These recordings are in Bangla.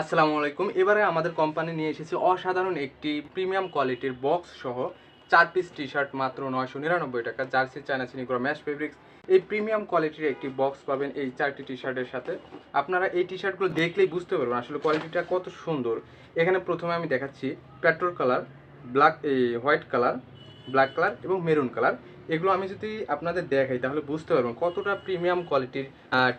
আসসালামু আলাইকুম। এবারে আমাদের কোম্পানি নিয়ে এসেছে অসাধারণ একটি প্রিমিয়াম কোয়ালিটির বক্স সহ ৪ পিস টি-শার্ট মাত্র ৳৯৯৯ জার্সি চায়না চিনি করা ম্যাশ ফেব্রিক্স। এই প্রিমিয়াম কোয়ালিটির একটি বক্স পাবেন এই ৪টি টি-শার্টের সাথে। আপনারা এই টি-শার্টগুলো দেখলেই বুঝতে পারবেন আসলে কোয়ালিটিটা কত সুন্দর। এখানে প্রথমে আমি দেখাচ্ছি petrol colour, white colour, black colour এবং মেরুন কালার। এগুলো আমি যদি আপনাদের দেখাই তাহলে বুঝতে পারবেন কতটা প্রিমিয়াম কোয়ালিটির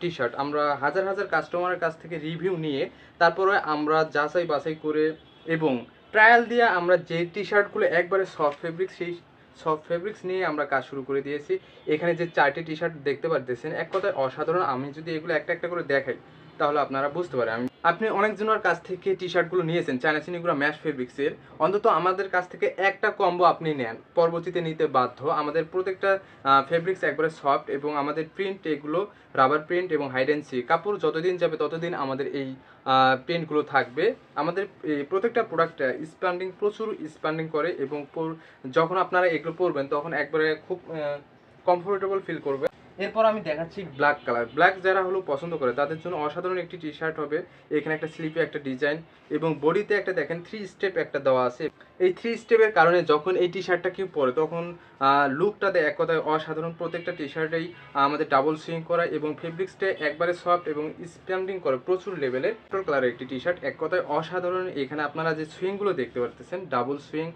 টি-শার্ট। আমরা হাজার হাজার কাস্টমারের কাছ থেকে রিভিউ নিয়ে তারপরে আমরা যাচাই বাছাই করে এবং ট্রায়াল দিয়ে আমরা যে টি-শার্টগুলো একবারে সফট ফেব্রিক্স, সেই সফট ফেব্রিক্স নিয়ে আমরা কাজ শুরু করে দিয়েছি। এখানে যে ৪টি টি-শার্ট দেখতে পারতেছেন, এক কথায় অসাধারণ। আমি যদি এগুলো একটা একটা করে দেখাই তাহলে আপনারা বুঝতে পারেন। আপনি অনেকজনের কাছ থেকে টি-শার্টগুলো নিয়েছেন চায়না চিনিগুলো ম্যাশ ফেব্রিক্সের, অন্তত আমাদের কাছ থেকে একটা কম্বো আপনি নেন, পরবর্তীতে নিতে বাধ্য। আমাদের প্রত্যেকটা ফেব্রিক্স একবারে সফট এবং আমাদের প্রিন্ট এগুলো রাবার প্রিন্ট এবং হাইড অ্যান্ড সি। কাপড় যতদিন যাবে ততদিন আমাদের এই প্রিন্টগুলো থাকবে। আমাদের এই প্রত্যেকটা প্রোডাক্ট স্প্যান্ডিং, প্রচুর স্প্যান্ডিং করে এবং যখন আপনারা এগুলো পরবেন তখন একবারে খুব কমফোর্টেবল ফিল করবে। এরপর আমি দেখাচ্ছি ব্ল্যাক কালার। ব্ল্যাক যারা পছন্দ করে তাদের জন্য অসাধারণ একটি টি শার্ট হবে। এখানে একটা স্লিপে একটা ডিজাইন এবং বডিতে একটা দেখেন 3 স্টেপ একটা দেওয়া আছে। এই 3 স্টেপের কারণে যখন এই টি শার্টটা কেউ পরে তখন লুকটা দেয় এক কথায় অসাধারণ। প্রত্যেকটা টি শার্টেই আমাদের ডাবল সুইং করা এবং ফেব্রিক্সটা একবারে সফট এবং স্প্যান্ডিং করে প্রচুর লেভেলের। পেট্রোল কালারের একটি টি শার্ট, এক কথায় অসাধারণ। এখানে আপনারা যে সুইংগুলো দেখতে পারতেছেন ডাবল সুইং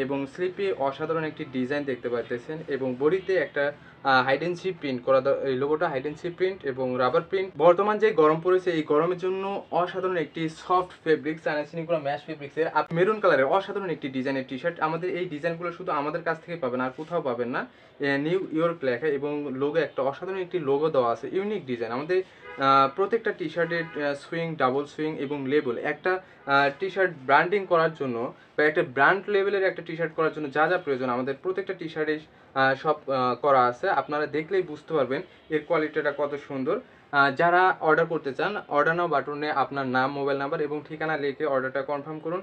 এবং স্লিপে অসাধারণ একটি ডিজাইন দেখতে পারতেছেন এবং বডিতে একটা হাইড অ্যান্ড সি প্রিন্ট করা, এই লোগোটা হাইড অ্যান্ড সি প্রিন্ট এবং রাবার প্রিন্ট। বর্তমান যে গরম পড়েছে এই গরমের জন্য অসাধারণ একটি সফট ফেব্রিক্স চায়না চিনিগুলো ম্যাশ ফেব্রিক্সের মেরুন কালারের অসাধারণ একটি ডিজাইনের টি শার্ট। আমাদের এই ডিজাইনগুলো শুধু আমাদের কাছ থেকে পাবেন, আর কোথাও পাবেন না। নিউ ইয়র্ক লেখা এবং লোগো, একটা অসাধারণ একটি লোগো দেওয়া আছে, ইউনিক ডিজাইন। আমাদের প্রত্যেকটা টি শার্টের সুইং, ডাবল সুইং এবং লেবেল, একটা টি শার্ট ব্র্যান্ডিং করার জন্য বা একটা ব্র্যান্ড লেভেলের একটা টি শার্ট করার জন্য যা যা প্রয়োজন আমাদের প্রত্যেকটা টি শার্টে সব করা আছে। আপনারা দেখলেই বুঝতে পারবেন এর কোয়ালিটিটা কত সুন্দর। যারা অর্ডার করতে চান, অর্ডার নাও বাটনে আপনার নাম, মোবাইল নাম্বার এবং ঠিকানা লিখে অর্ডারটা কনফার্ম করুন।